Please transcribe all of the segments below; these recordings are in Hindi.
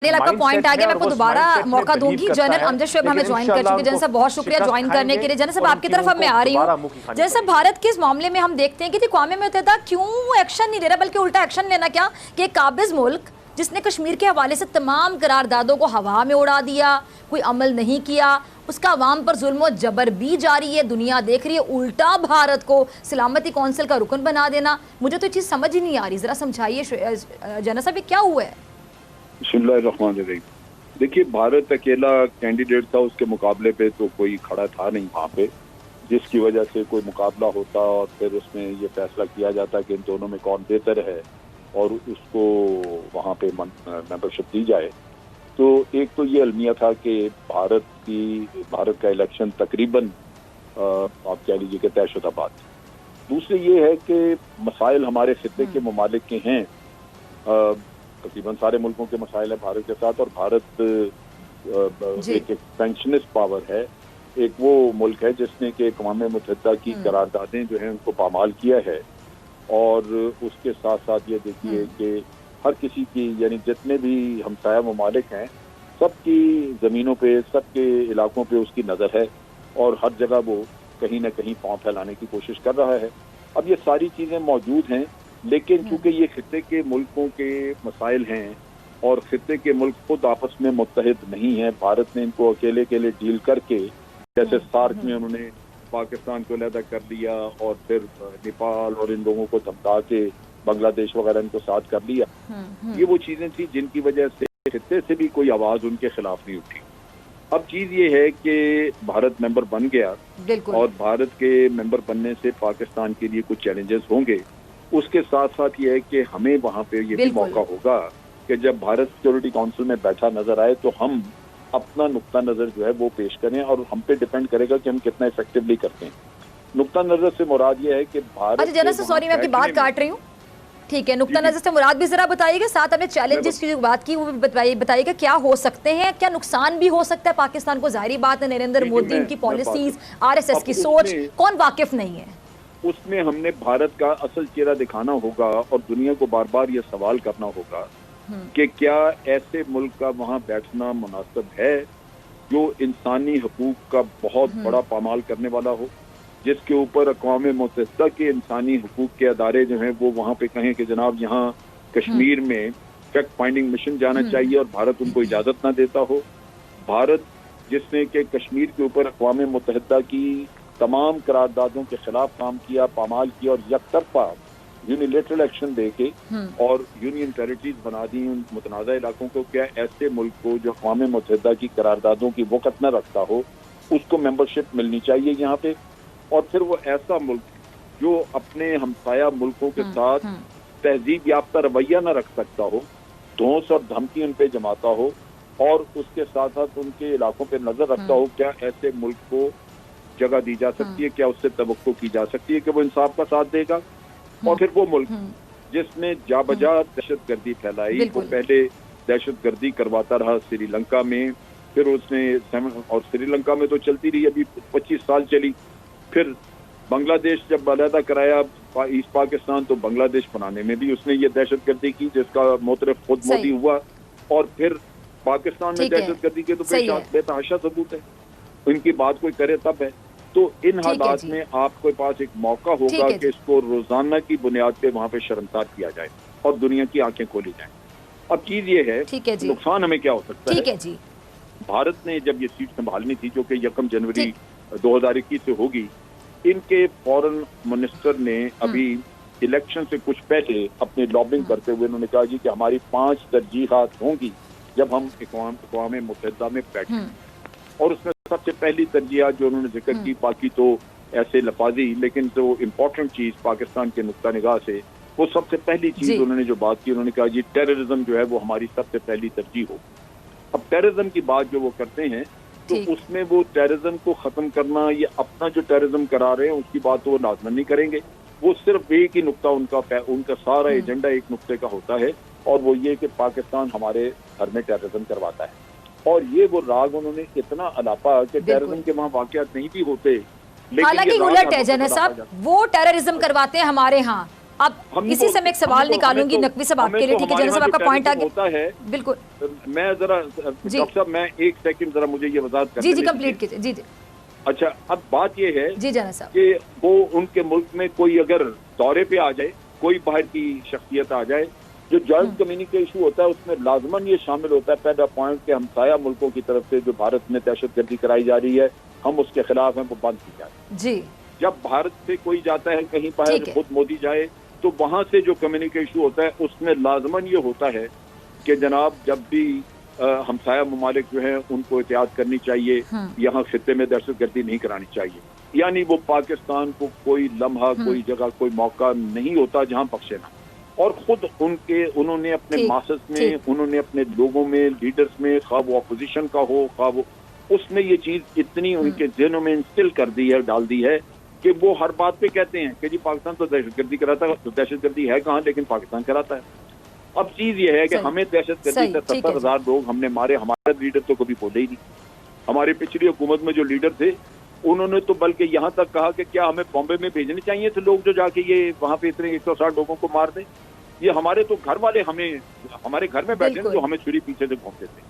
आपका पॉइंट आ गया। मैं आपको दोबारा मौका दूंगी। जनरल अमजद शोएब हमें ज्वाइन कर चुके। जनरल साहब बहुत शुक्रिया ज्वाइन करने के लिए। जनरल साहब आपकी तरफ अब मैं आ रही हूँ। जनरल साहब भारत के इस मामले में हम देखते हैं कि अक़वाम मुत्तहिदा क्यों एक्शन नहीं ले रहा, बल्कि उल्टा एक्शन लेना क्या कि एक काबिज मुल्क जिसने कश्मीर के हवाले से तमाम करारदादों को हवा में उड़ा दिया, कोई अमल नहीं किया, उसका अवाम पर जुल्म और जबर भी जारी है, दुनिया देख रही है, उल्टा भारत को सलामती कौंसिल का रुकन बना देना। मुझे तो ये चीज़ समझ ही नहीं आ रही, ज़रा समझाइए जनरल साहब ये क्या हुआ है। बिस्मिल्लाहिर्रहमानिर्रहीम। देखिए, भारत अकेला कैंडिडेट था, उसके मुकाबले पे तो कोई खड़ा था नहीं वहाँ पे, जिसकी वजह से कोई मुकाबला होता और फिर उसमें ये फैसला किया जाता कि इन दोनों में कौन बेहतर है और उसको वहाँ पे मेंबरशिप दी जाए। तो एक तो ये अलमिया था कि भारत का इलेक्शन तकरीबन आप कह लीजिए कि तयशुदा बात। दूसरी ये है कि मसाइल हमारे खित्ते के ममालिक के हैं, तकरीबन सारे मुल्कों के मसाइल है भारत के साथ, और भारत एक एक्सपेंशनिस्ट पावर है। एक वो मुल्क है जिसने कि अक़वाम मुत्तहिदा की करारदादें जो हैं उनको पामाल किया है, और उसके साथ साथ ये देखिए कि हर किसी की, यानी जितने भी हमसाया ममालिक हैं, सबकी ज़मीनों पे, सबके इलाकों पे उसकी नज़र है, और हर जगह वो कहीं ना कहीं पाँव फैलाने की कोशिश कर रहा है। अब ये सारी चीज़ें मौजूद हैं, लेकिन चूंकि ये खित्ते के मुल्कों के मसाइल हैं और खित्ते के मुल्क खुद आपस में मुत्तहिद नहीं है, भारत ने इनको अकेले अकेले डील करके, जैसे सार्क में उन्होंने पाकिस्तान को अलहदा कर लिया और फिर नेपाल और इन लोगों को धमका के बांग्लादेश वगैरह इनको साथ कर लिया। ये वो चीजें थी जिनकी वजह से खित्ते से भी कोई आवाज उनके खिलाफ नहीं उठी। अब चीज ये है कि भारत मेंबर बन गया, और भारत के मेंबर बनने से पाकिस्तान के लिए कुछ चैलेंजेस होंगे। उसके साथ साथ ये है कि हमें वहाँ पे ये भी मौका होगा कि जब भारत सिक्योरिटी काउंसिल में बैठा नजर आए तो हम अपना नुक्ता नजर जो है वो पेश करें, और हम पे डिपेंड करेगा कि हम कितना इफेक्टिवली करते हैं। नुक्ता नजर से मुराद ये है कि भारत, अच्छा जनरल सॉरी मैं आपकी बात काट रही हूँ, ठीक है, नुक्ता नजर से मुराद भी जरा बताइएगा, साथ हमें चैलेंजेस की बात की वो भी बताइएगा, क्या हो सकते हैं, क्या नुकसान भी हो सकता है पाकिस्तान को। जाहिर बात है नरेंद्र मोदी, इनकी पॉलिसीज, RSS की सोच, कौन वाकिफ नहीं है। उसमें हमने भारत का असल चेहरा दिखाना होगा और दुनिया को बार बार ये सवाल करना होगा कि क्या ऐसे मुल्क का वहाँ बैठना मुनासिब है जो इंसानी हकूक का बहुत बड़ा पामाल करने वाला हो, जिसके ऊपर अक़वाम मुत्तहिदा के इंसानी हकूक के अदारे जो हैं वो वहाँ पे कहें कि जनाब यहाँ कश्मीर में फैक्ट फाइंडिंग मिशन जाना चाहिए, और भारत उनको इजाज़त ना देता हो। भारत जिसने कि कश्मीर के ऊपर अक़वाम मुत्तहिदा की तमाम करारदादों के खिलाफ काम किया, पामाल किया, और यकतरफा यूनिलेटरल एक्शन देके और यूनियन टेरिटरीज बना दी उन मुतनाज़ा इलाकों को, क्या ऐसे मुल्क को जो अक़वाम मुत्तहिदा की करारदादों की वक़्त न रखता हो उसको मेंबरशिप मिलनी चाहिए यहाँ पे। और फिर वो ऐसा मुल्क जो अपने हमसाया मुल्कों के साथ तहजीब याफ्ता रवैया न रख सकता हो, धौंस और धमकी उन पे जमाता हो, और उसके साथ साथ उनके इलाकों पे नजर रखता हो, क्या ऐसे मुल्क को जगह दी जा सकती है, क्या उससे तवक्को की जा सकती है कि वो इंसाफ का साथ देगा। और फिर वो मुल्क जिसने जाबजा दहशतगर्दी फैलाई, वो पहले दहशतगर्दी करवाता रहा श्रीलंका में, फिर उसने, और श्रीलंका में तो चलती रही, अभी 25 साल चली। फिर बांग्लादेश जब अलहदा कराया ईस्ट पाकिस्तान, तो बांग्लादेश बनाने में भी उसने ये दहशतगर्दी की जिसका मोतरफ खुद मोदी हुआ। और फिर पाकिस्तान में दहशतगर्दी के तो बेतहाशा सबूत है, इनकी बात कोई करे तब है। तो इन हालात में आपके पास एक मौका होगा कि इसको रोजाना की बुनियाद पे वहाँ पे शर्मसार किया जाए और दुनिया की आंखें खोली जाएं। अब चीज ये है, नुकसान हमें क्या हो सकता है। भारत ने जब ये सीट संभालनी थी जो कि 1 जनवरी 2021 से होगी, इनके फॉरेन मिनिस्टर ने अभी इलेक्शन से कुछ पहले अपनी लॉबिंग करते हुए उन्होंने कहा जी कि हमारी 5 तरजीहात होंगी जब हम अक़वाम मुत्तहिदा में बैठे, और उसमें सबसे पहली तरजीह जो उन्होंने जिक्र की, बाकी तो ऐसे लफाजी, लेकिन जो इम्पोर्टेंट चीज पाकिस्तान के नुक्ता निगाह से, वो सबसे पहली चीज उन्होंने जो बात की, उन्होंने कहा जी टेररिज्म जो है वो हमारी सबसे पहली तरजीह हो। अब टेररिज्म की बात जो वो करते हैं तो उसमें वो टेररिज्म को खत्म करना, ये अपना जो टेररिज्म करा रहे हैं उसकी बात तो वो लाजमन नहीं करेंगे। वो सिर्फ एक ही नुक्ता, उनका सारा एजेंडा एक नुक्ते का होता है, और वो ये कि पाकिस्तान हमारे घर में टेररिज्म करवाता है। और ये वो राग उन्होंने इतना अलापा कि टेररिज्म के वहाँ वाकयात नहीं भी होते, हालांकि उलट है जनरल साहब, वो टेररिज्म करवाते हैं हमारे यहाँ, अब इसी से मैं एक सवाल निकालूंगी नकवी साहब आपके लिए, ठीक है जनरल साहब आपका पॉइंट आ गया होता है। बिल्कुल, मैं जरा डॉक्टर साहब मैं एक सेकंड जरा मुझे ये वजाहत करने जी कंप्लीट कीजिए। जी अच्छा, अब बात ये है जी जनरल साहब कि वो उनके मुल्क में कोई अगर दौरे पे आ जाए, कोई बाहर की शख्सियत आ जाए, जो जॉइंट कम्युनिटी इशू होता है उसमें लाजमन ये शामिल होता है पहला पॉइंट के हमसाया मुल्कों की तरफ से जो भारत में दहशतगर्दी कराई जा रही है, हम उसके खिलाफ हैं, वो बंद की जाए। जी जब भारत से कोई जाता है कहीं बाहर, खुद मोदी जाए, तो वहां से जो कम्युनिटी इशू होता है उसमें लाजमन ये होता है कि जनाब जब भी हमसाया ममालिक जो है उनको एहतियात करनी चाहिए, यहाँ खित्ते में दहशतगर्दी नहीं करानी चाहिए। यानी वो पाकिस्तान को कोई लम्हा, कोई जगह, कोई मौका नहीं होता जहाँ बख्शे ना। और खुद उन्होंने अपने मासस में, उन्होंने अपने लोगों में, लीडर्स में, खा वो अपोजिशन का हो, खा वो, उसमें ये चीज इतनी उनके ज़हनों में इंस्टिल कर दी है, डाल दी है कि वो हर बात पे कहते हैं कि जी पाकिस्तान तो दहशतगर्दी कराता है, तो दहशतगर्दी है कहाँ, लेकिन पाकिस्तान कराता है। अब चीज ये है कि हमें दहशतगर्दी से 70,000 लोग हमने मारे, हमारा लीडर तो कभी बोले ही नहीं। हमारे पिछली हुकूमत में जो लीडर थे उन्होंने तो बल्कि यहाँ तक कहा कि क्या हमें बॉम्बे में भेजने चाहिए थे लोग जो जाके ये वहाँ पे इतने 160 लोगों को मार दें। ये हमारे तो घर वाले हमें, हमारे घर में बैठे जो हमें छुरी पीछे से घूमते थे,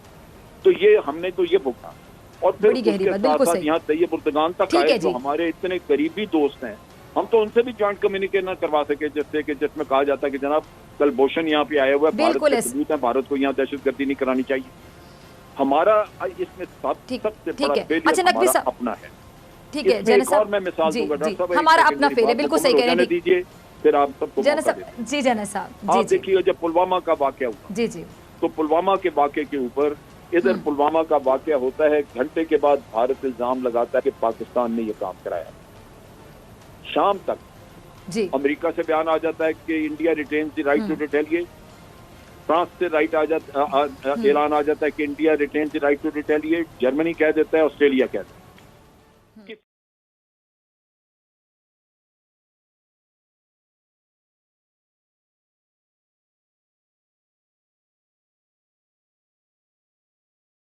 तो ये हमने तो ये भुगता। और फिर उसके साथ साथ यहाँ तैयब उर्दगान तक आए जो हमारे इतने करीबी दोस्त हैं, हम तो उनसे भी जॉइंट कम्युनिकेट न करवा सके, जिससे कि जिसमें कहा जाता है कि जनाब कल बोशन यहाँ पे आया हुआ है, भारत के सबूत है, भारत को यहाँ दहशतगर्दी नहीं करानी चाहिए। हमारा इसमें सबसे बड़ा फेलियर हमारा अपना है। ठीक है जनरल साहब, मैं मिसाल दूंगा डॉक्टर साहब, हमारा अपना फेलियर, बिल्कुल सही कह रहे हैं, दीजिए फिर आप सबको जनरल साहब। जी जनरल साहब, आप देखिए जब पुलवामा का वाकया हुआ, जी तो पुलवामा के वाकये के ऊपर इधर पुलवामा का वाकया होता है, घंटे के बाद भारत इल्जाम लगाता है कि पाकिस्तान ने ये काम कराया। शाम तक जी अमेरिका से बयान आ जाता है कि India retains the right to retaliate, France से राइट आ जाता, ऐलान आ जाता है कि India retains the right to retaliate, Germany कह देता है, ऑस्ट्रेलिया कह देता है।